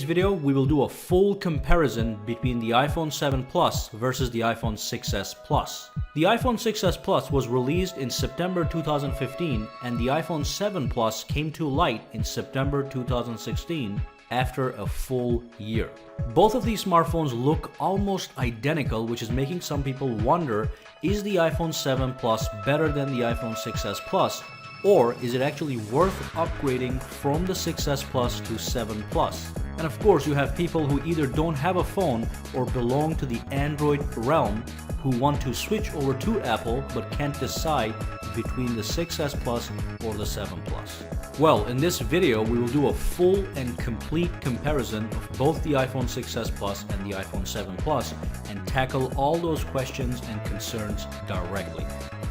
video, we will do a full comparison between the iPhone 7 Plus versus the iPhone 6s Plus. The iPhone 6s Plus was released in September 2015 and the iPhone 7 Plus came to light in September 2016 after a full year. Both of these smartphones look almost identical, which is making some people wonder, is the iPhone 7 Plus better than the iPhone 6s Plus? Or is it actually worth upgrading from the 6s Plus to 7 Plus? And of course, you have people who either don't have a phone or belong to the Android realm who want to switch over to Apple but can't decide between the 6s Plus or the 7 Plus. Well, in this video, we will do a full and complete comparison of both the iPhone 6s Plus and the iPhone 7 Plus and tackle all those questions and concerns directly.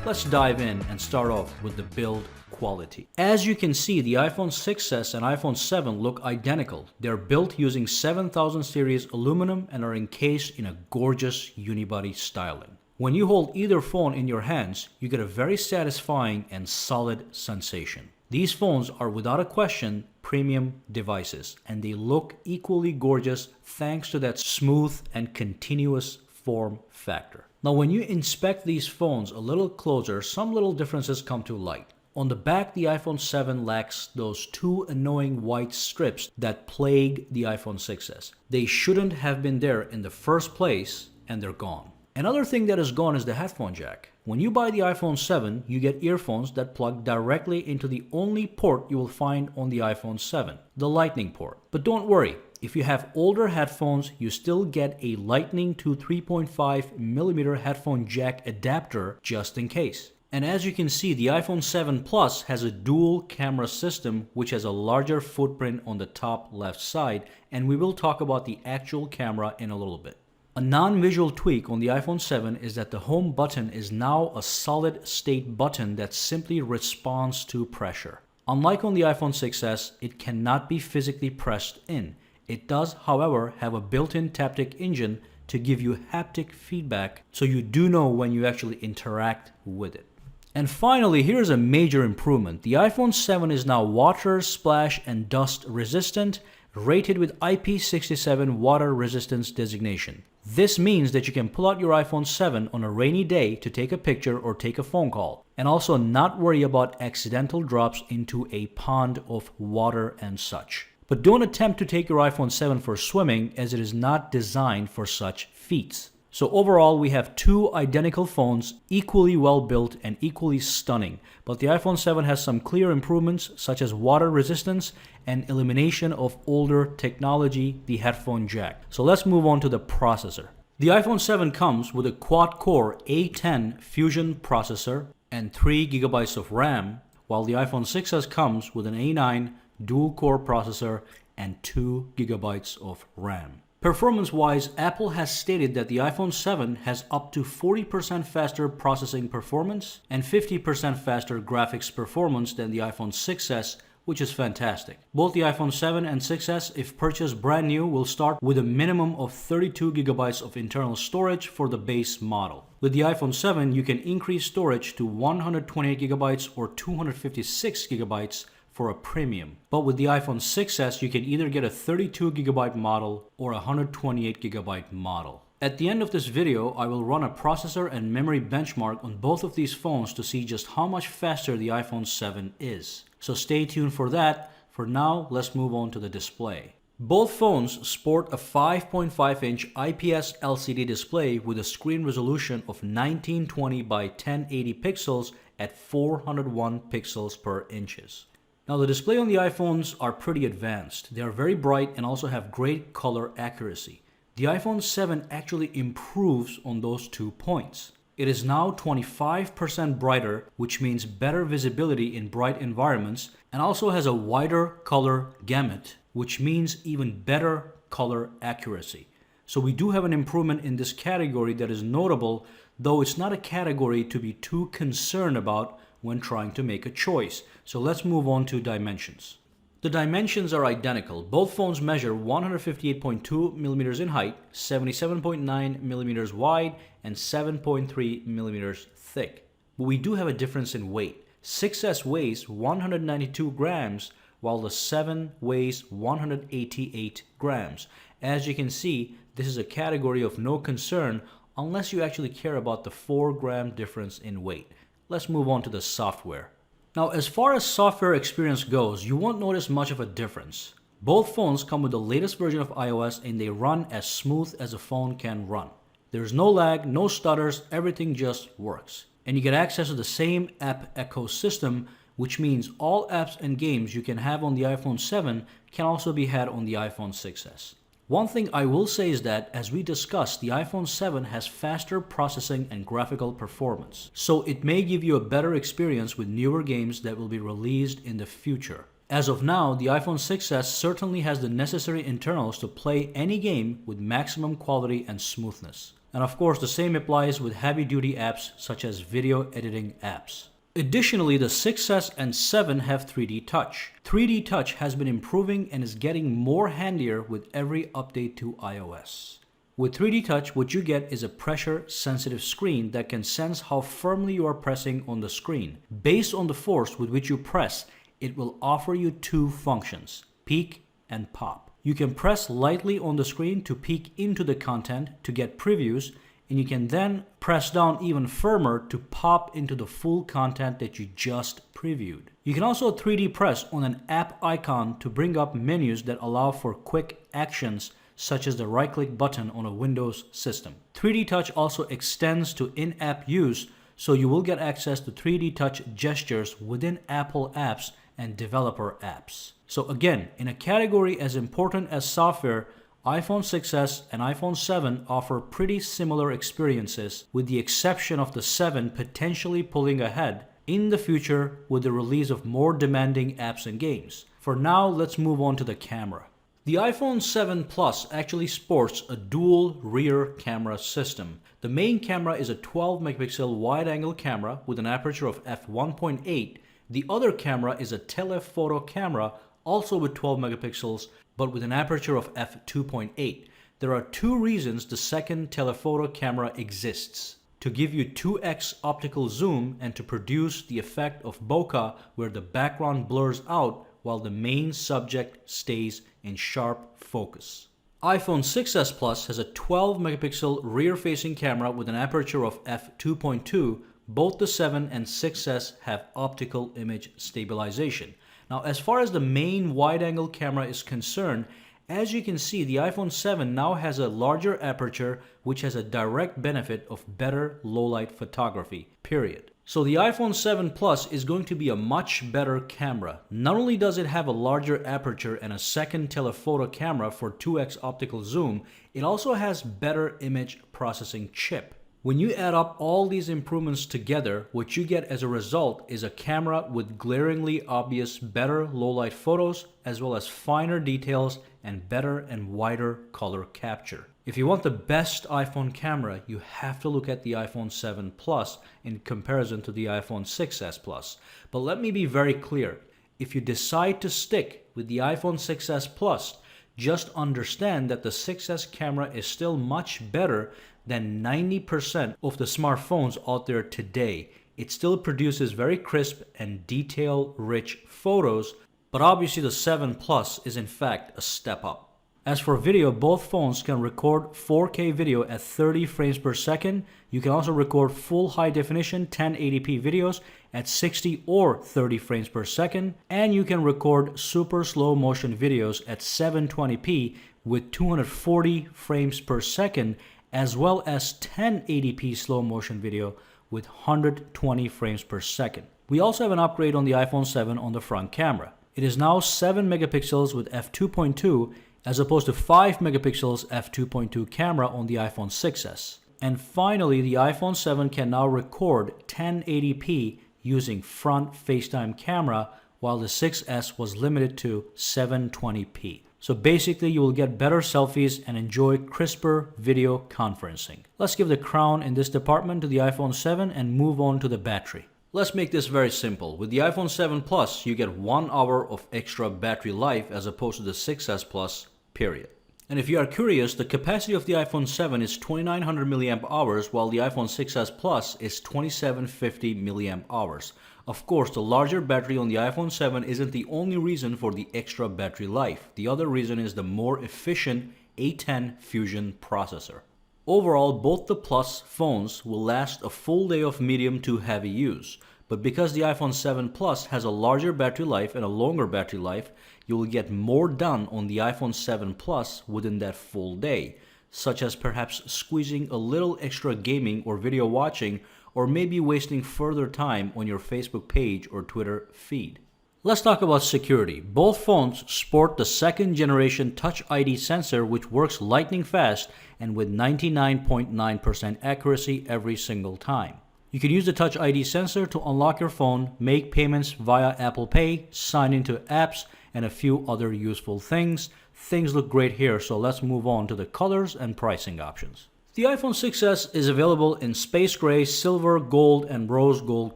Let's dive in and start off with the build quality. As you can see, the iPhone 6s and iPhone 7 look identical. They're built using 7000 series aluminum and are encased in a gorgeous unibody styling. When you hold either phone in your hands, you get a very satisfying and solid sensation. These phones are without a question premium devices, and they look equally gorgeous thanks to that smooth and continuous form factor. Now, when you inspect these phones a little closer, some little differences come to light. On the back, the iPhone 7 lacks those two annoying white strips that plague the iPhone 6s. They shouldn't have been there in the first place, and they're gone. Another thing that is gone is the headphone jack. When you buy the iPhone 7, you get earphones that plug directly into the only port you will find on the iPhone 7, the Lightning port. But don't worry, if you have older headphones, you still get a Lightning to 3.5mm headphone jack adapter just in case. And as you can see, the iPhone 7 Plus has a dual camera system which has a larger footprint on the top left side, and we will talk about the actual camera in a little bit. A non-visual tweak on the iPhone 7 is that the home button is now a solid state button that simply responds to pressure. Unlike on the iPhone 6s, it cannot be physically pressed in. It does, however, have a built-in Taptic engine to give you haptic feedback so you do know when you actually interact with it. And finally, here's a major improvement. The iPhone 7 is now water, splash, and dust resistant, rated with IP67 water resistance designation. This means that you can pull out your iPhone 7 on a rainy day to take a picture or take a phone call, and also not worry about accidental drops into a pond of water and such. But don't attempt to take your iPhone 7 for swimming, as it is not designed for such feats. So overall, we have two identical phones, equally well built and equally stunning. But the iPhone 7 has some clear improvements such as water resistance and elimination of older technology, the headphone jack. So let's move on to the processor. The iPhone 7 comes with a quad-core A10 Fusion processor and 3GB of RAM, while the iPhone 6s comes with an A9 dual-core processor and 2GB of RAM. Performance-wise, Apple has stated that the iPhone 7 has up to 40% faster processing performance and 50% faster graphics performance than the iPhone 6s, which is fantastic. Both the iPhone 7 and 6s, if purchased brand new, will start with a minimum of 32GB of internal storage for the base model. With the iPhone 7, you can increase storage to 128GB or 256GB for a premium. But with the iPhone 6s, you can either get a 32GB model or a 128GB model. At the end of this video, I will run a processor and memory benchmark on both of these phones to see just how much faster the iPhone 7 is. So stay tuned for that. For now, let's move on to the display. Both phones sport a 5.5-inch IPS LCD display with a screen resolution of 1920 by 1080 pixels at 401 pixels per inches. Now, the display on the iPhones are pretty advanced. They are very bright and also have great color accuracy. The iPhone 7 actually improves on those 2 points. It is now 25% brighter, which means better visibility in bright environments, and also has a wider color gamut, which means even better color accuracy. So we do have an improvement in this category that is notable, though it's not a category to be too concerned about when trying to make a choice. So let's move on to dimensions. The dimensions are identical. Both phones measure 158.2mm in height, 77.9mm wide, and 7.3mm thick. But we do have a difference in weight. 6s weighs 192 grams, while the 7 weighs 188 grams. As you can see, this is a category of no concern unless you actually care about the 4-gram difference in weight. Let's move on to the software. Now, as far as software experience goes, you won't notice much of a difference. Both phones come with the latest version of iOS and they run as smooth as a phone can run. There's no lag, no stutters, everything just works. And you get access to the same app ecosystem, which means all apps and games you can have on the iPhone 7 can also be had on the iPhone 6s. One thing I will say is that, as we discussed, the iPhone 7 has faster processing and graphical performance, so it may give you a better experience with newer games that will be released in the future. As of now, the iPhone 6s certainly has the necessary internals to play any game with maximum quality and smoothness. And of course, the same applies with heavy-duty apps such as video editing apps. Additionally, the 6s and 7 have 3D Touch. 3D Touch has been improving and is getting more handier with every update to iOS. With 3D Touch, what you get is a pressure-sensitive screen that can sense how firmly you are pressing on the screen. Based on the force with which you press, it will offer you 2 functions, peek and pop. You can press lightly on the screen to peek into the content to get previews, and you can then press down even firmer to pop into the full content that you just previewed. You can also 3D press on an app icon to bring up menus that allow for quick actions such as the right-click button on a Windows system. 3D Touch also extends to in-app use, so you will get access to 3D Touch gestures within Apple apps and developer apps. So again, in a category as important as software, iPhone 6s and iPhone 7 offer pretty similar experiences, with the exception of the 7 potentially pulling ahead in the future with the release of more demanding apps and games. For now, let's move on to the camera. The iPhone 7 Plus actually sports a dual rear camera system. The main camera is a 12 megapixel wide-angle camera with an aperture of f1.8. The other camera is a telephoto camera, also with 12 megapixels, but with an aperture of f2.8. There are 2 reasons the second telephoto camera exists: to give you 2x optical zoom and to produce the effect of bokeh, where the background blurs out while the main subject stays in sharp focus. iPhone 6s Plus has a 12 megapixel rear-facing camera with an aperture of f2.2. Both the 7 and 6s have optical image stabilization. Now, as far as the main wide-angle camera is concerned, as you can see, the iPhone 7 now has a larger aperture, which has a direct benefit of better low-light photography, period. So the iPhone 7 Plus is going to be a much better camera. Not only does it have a larger aperture and a second telephoto camera for 2x optical zoom, it also has better image processing chip. When you add up all these improvements together, what you get as a result is a camera with glaringly obvious better low-light photos, as well as finer details and better and wider color capture. If you want the best iPhone camera, you have to look at the iPhone 7 Plus in comparison to the iPhone 6s Plus. But let me be very clear. If you decide to stick with the iPhone 6s Plus, just understand that the 6s camera is still much better than 90% of the smartphones out there today. It still produces very crisp and detail-rich photos, but obviously the 7 Plus is in fact a step up. As for video, both phones can record 4K video at 30 frames per second. You can also record full high definition 1080p videos at 60 or 30 frames per second. And you can record super slow motion videos at 720p with 240 frames per second, as well as 1080p slow motion video with 120 frames per second. We also have an upgrade on the iPhone 7 on the front camera. It is now 7 megapixels with f2.2 as opposed to 5 megapixels f2.2 camera on the iPhone 6s. And finally, the iPhone 7 can now record 1080p using front FaceTime camera, while the 6s was limited to 720p. So basically, you will get better selfies and enjoy crisper video conferencing. Let's give the crown in this department to the iPhone 7 and move on to the battery. Let's make this very simple. With the iPhone 7 Plus, you get 1 hour of extra battery life as opposed to the 6s Plus, period. And if you are curious, the capacity of the iPhone 7 is 2900 milliamp hours, while the iPhone 6s Plus is 2750 milliamp hours. Of course, the larger battery on the iPhone 7 isn't the only reason for the extra battery life. The other reason is the more efficient A10 Fusion processor. Overall, both the Plus phones will last a full day of medium to heavy use. But because the iPhone 7 Plus has a larger battery life and a longer battery life, you will get more done on the iPhone 7 Plus within that full day, such as perhaps squeezing a little extra gaming or video watching, or maybe wasting further time on your Facebook page or Twitter feed. Let's talk about security. Both phones sport the second generation Touch ID sensor, which works lightning fast and with 99.9% accuracy every single time. You can use the Touch ID sensor to unlock your phone, make payments via Apple Pay, sign into apps, and a few other useful things. Things look great here, so let's move on to the colors and pricing options. The iPhone 6s is available in space gray, silver, gold, and rose gold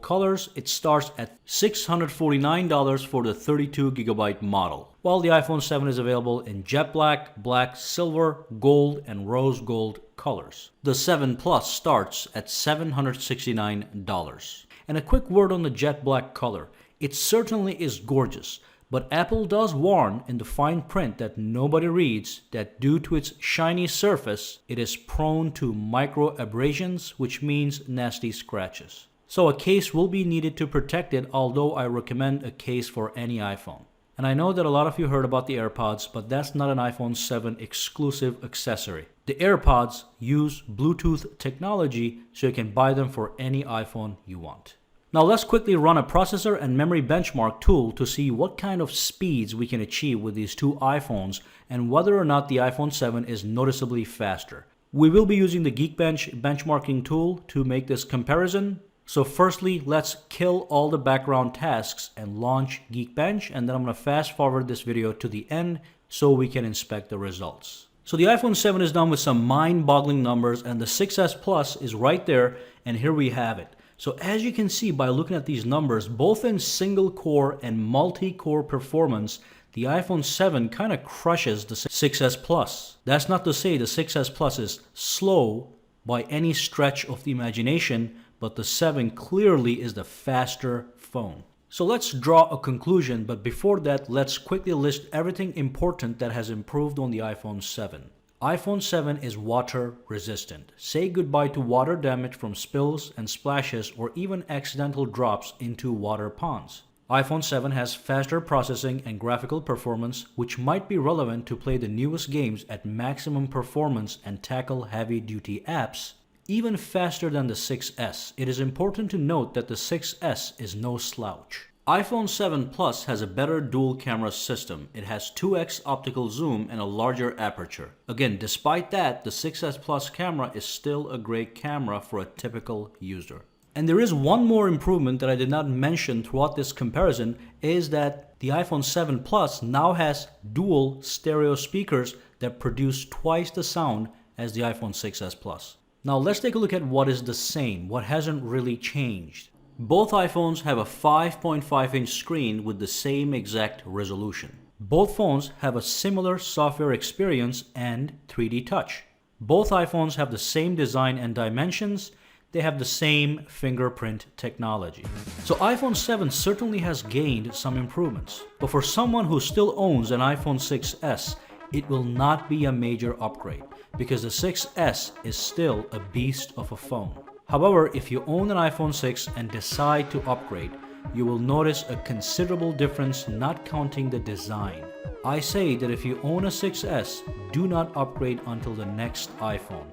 colors. It starts at $649 for the 32GB model, while the iPhone 7 is available in jet black, black, silver, gold, and rose gold colors. The 7 Plus starts at $769. And a quick word on the jet black color. It certainly is gorgeous, but Apple does warn in the fine print that nobody reads that due to its shiny surface, it is prone to micro abrasions, which means nasty scratches. So a case will be needed to protect it, although I recommend a case for any iPhone. And I know that a lot of you heard about the AirPods, but that's not an iPhone 7 exclusive accessory. The AirPods use Bluetooth technology, so you can buy them for any iPhone you want. Now let's quickly run a processor and memory benchmark tool to see what kind of speeds we can achieve with these two iPhones and whether or not the iPhone 7 is noticeably faster. We will be using the Geekbench benchmarking tool to make this comparison. So firstly, let's kill all the background tasks and launch Geekbench, and then I'm going to fast forward this video to the end so we can inspect the results. So the iPhone 7 is done with some mind-boggling numbers, and the 6s Plus is right there, and here we have it. So as you can see by looking at these numbers, both in single core and multi-core performance, the iPhone 7 kind of crushes the 6s Plus. That's not to say the 6s Plus is slow by any stretch of the imagination, but the 7 clearly is the faster phone. So let's draw a conclusion, but before that, let's quickly list everything important that has improved on the iPhone 7. iPhone 7 is water resistant. Say goodbye to water damage from spills and splashes or even accidental drops into water ponds. iPhone 7 has faster processing and graphical performance, which might be relevant to play the newest games at maximum performance and tackle heavy-duty apps, even faster than the 6s. It is important to note that the 6s is no slouch. iPhone 7 Plus has a better dual camera system. It has 2x optical zoom and a larger aperture. Again, despite that, the 6s Plus camera is still a great camera for a typical user. And there is one more improvement that I did not mention throughout this comparison, is that the iPhone 7 Plus now has dual stereo speakers that produce twice the sound as the iPhone 6s Plus. Now let's take a look at what is the same, what hasn't really changed. Both iPhones have a 5.5-inch screen with the same exact resolution. Both phones have a similar software experience and 3D touch. Both iPhones have the same design and dimensions. They have the same fingerprint technology. So iPhone 7 certainly has gained some improvements. But for someone who still owns an iPhone 6s, it will not be a major upgrade because the 6s is still a beast of a phone. However, if you own an iPhone 6 and decide to upgrade, you will notice a considerable difference, not counting the design. I say that if you own a 6s, do not upgrade until the next iPhone.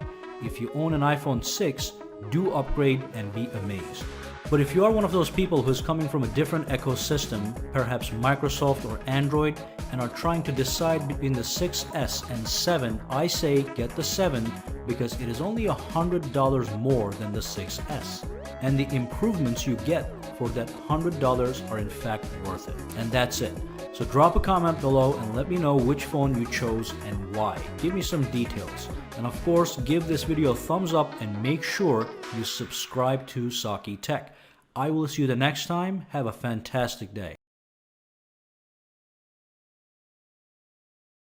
If you own an iPhone 6, do upgrade and be amazed. But if you are one of those people who is coming from a different ecosystem, perhaps Microsoft or Android, and are trying to decide between the 6s and 7, I say get the 7 because it is only $100 more than the 6s. And the improvements you get for that $100 are in fact worth it. And that's it. So drop a comment below and let me know which phone you chose and why. Give me some details. And of course, give this video a thumbs up and make sure you subscribe to Saki Tech. I will see you the next time. Have a fantastic day.